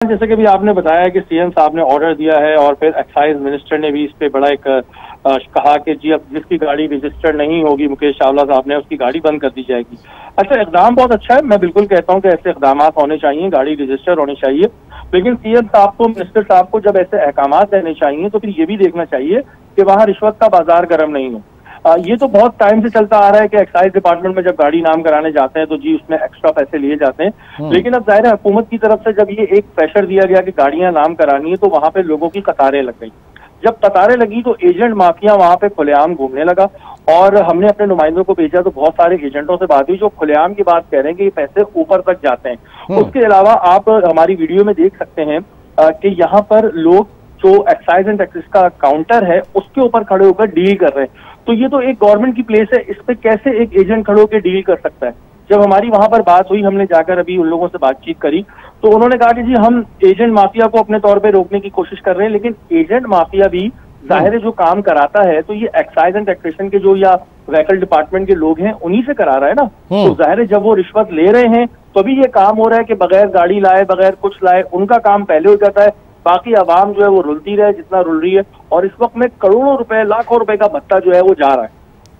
जैसे कि भी आपने बताया कि सीएम साहब ने ऑर्डर दिया है और फिर एक्साइज मिनिस्टर ने भी इस पे बड़ा एक कहा कि जी अब जिसकी गाड़ी रजिस्टर्ड नहीं होगी, मुकेश चावला साहब ने, उसकी गाड़ी बंद कर दी जाएगी। अच्छा, इकदाम बहुत अच्छा है, मैं बिल्कुल कहता हूं कि ऐसे इकदाम होने चाहिए, गाड़ी रजिस्टर होनी चाहिए, लेकिन सीएम साहब को, मिनिस्टर साहब को जब ऐसे अहकाम देने चाहिए तो फिर ये भी देखना चाहिए कि वहां रिश्वत का बाजार गर्म नहीं हो। ये तो बहुत टाइम से चलता आ रहा है कि एक्साइज डिपार्टमेंट में जब गाड़ी नाम कराने जाते हैं तो जी उसमें एक्स्ट्रा पैसे लिए जाते हैं, लेकिन अब जाहिर है हुकूमत की तरफ से जब ये एक प्रेशर दिया गया कि गाड़ियां नाम करानी है तो वहां पे लोगों की कतारें लग गई। जब कतारें लगी तो एजेंट माफिया वहां पे खुलेआम घूमने लगा और हमने अपने नुमाइंदों को भेजा तो बहुत सारे एजेंटों से बात हुई जो खुलेआम की बात कह रहे हैं कि ये पैसे ऊपर तक जाते हैं। उसके अलावा आप हमारी वीडियो में देख सकते हैं कि यहाँ पर लोग जो एक्साइज एंड टैक्सेस का काउंटर है उसके ऊपर खड़े होकर डील कर रहे हैं। तो ये तो एक गवर्नमेंट की प्लेस है, इस पे कैसे एक एजेंट खड़े होकर डील कर सकता है। जब हमारी वहां पर बात हुई, हमने जाकर अभी उन लोगों से बातचीत करी तो उन्होंने कहा कि जी हम एजेंट माफिया को अपने तौर पे रोकने की कोशिश कर रहे हैं, लेकिन एजेंट माफिया भी जाहिर है जो काम कराता है तो ये एक्साइज एंड टैक्सेशन के जो या व्हीकल डिपार्टमेंट के लोग हैं उन्हीं से करा रहा है ना। तो जाहिर है जब वो रिश्वत ले रहे हैं तो अभी ये काम हो रहा है कि बगैर गाड़ी लाए, बगैर कुछ लाए, उनका काम पहले हो जाता है, बाकी आवाम जो है वो रुलती रहे जितना रुल रही है, और इस वक्त में करोड़ों रुपए, लाखों रुपए का भत्ता जो है वो जा रहा है।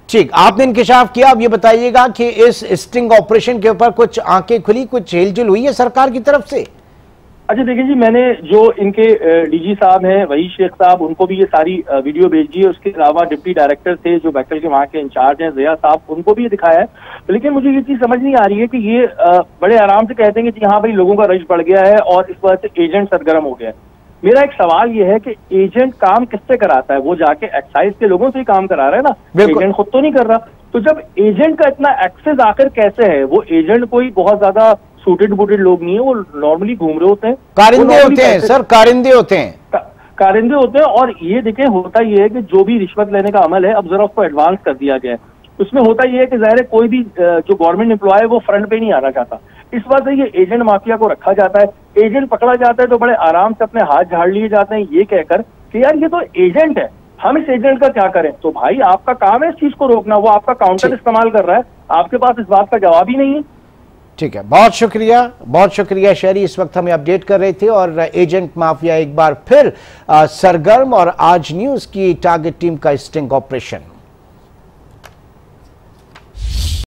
ठीक, आपने इंकिशाफ किया, अब ये बताइएगा कि इस स्टिंग ऑपरेशन के ऊपर कुछ आंखें खुली, कुछ हिलजुल हुई है सरकार की तरफ से? अच्छा देखिए जी, मैंने जो इनके डीजी साहब हैं वहीद शेख साहब, उनको भी ये सारी वीडियो भेजी है। उसके अलावा डिप्टी डायरेक्टर थे जो व्हीकल के वहाँ के इंचार्ज हैं, ज़िया साहब, उनको भी ये दिखाया है। लेकिन मुझे ये चीज समझ नहीं आ रही है कि ये बड़े आराम से कहते हैं कि जी हाँ भाई लोगों का रश बढ़ गया है और इस वजह से एजेंट सरगर्म हो गया है। मेरा एक सवाल ये है कि एजेंट काम किससे कराता है? वो जाके एक्साइज के लोगों से ही काम करा रहा है ना, एजेंट खुद तो नहीं कर रहा। तो जब एजेंट का इतना एक्सेस आखिर कैसे है? वो एजेंट कोई बहुत ज्यादा सूटेड बूटेड लोग नहीं है, वो नॉर्मली घूम रहे होते हैं, कारिंदे होते हैं सर, कारिंदे होते हैं, कारिंदे होते हैं। और ये देखें, होता ये है कि जो भी रिश्वत लेने का अमल है अब जरा उसको एडवांस कर दिया गया है। उसमें होता ये है कि जाहिर है कोई भी जो गवर्नमेंट एम्प्लॉय है वो फ्रंट पे नहीं आना चाहता, इस वजह से ये एजेंट माफिया को रखा जाता है। एजेंट पकड़ा जाता है तो बड़े आराम से अपने हाथ झाड़ लिए जाते हैं ये कहकर कि यार ये तो एजेंट है, हम इस एजेंट का क्या करें। तो भाई आपका काम है इस चीज को रोकना, वो आपका काउंटर इस्तेमाल कर रहा है, आपके पास इस बात का जवाब ही नहीं है। ठीक है, बहुत शुक्रिया शहरी, इस वक्त हमें अपडेट कर रहे थे। और एजेंट माफिया एक बार फिर सरगर्म, और आज न्यूज की टारगेट टीम का स्टिंग ऑपरेशन।